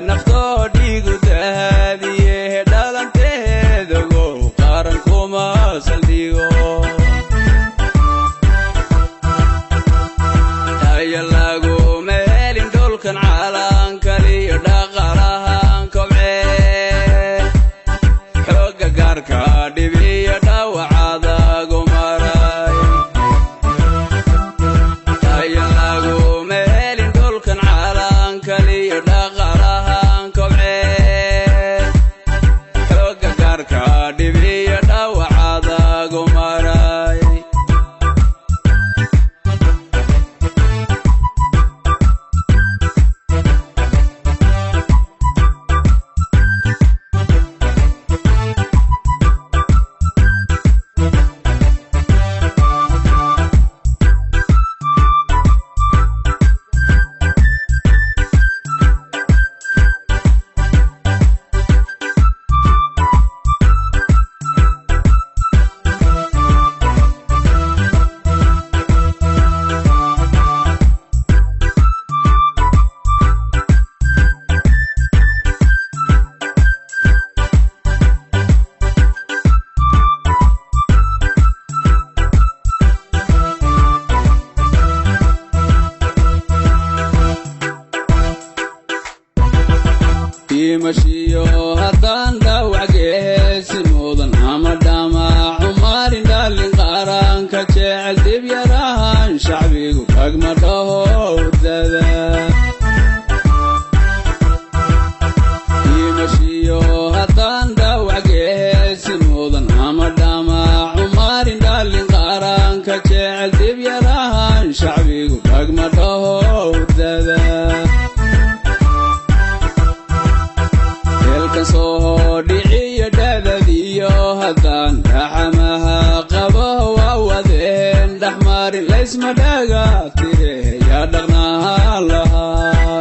naftoodhiigu daadiye dhalanteedago qaran kuma saldhigo daya laguma helin dhulkan calankaliyo dhaqalahan kobcee xooga gaarka dhibiyo dhawacadagu maray daya laguma helin dhulkan calankaliyo dhaqalahan kobcee xooga gaarka dhibiyo dhawacadagu maray mashiyo haddaan dhawac geesi mudan ama dhamac umarin dhalin qaranka jecel dib yarahan shacbigu kagma dhaho dada mashiyo haddaan dhawac geesi mudan ama dhamac umarin dhalin qaranka jecel dib yarahan shacbigu kagma dhaho dada soo dhiciyo dhadadiyo haddaan raxamaha qabo waa wadeen dhexmarin laysma dhaga tire yaa dhaqnaha lahaa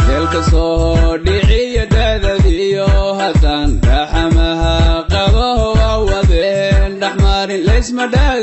deelka soo dhiciyo dhadadiyo haddaan raxamaha qabo waa wadeen dhexmarin laysma dhaga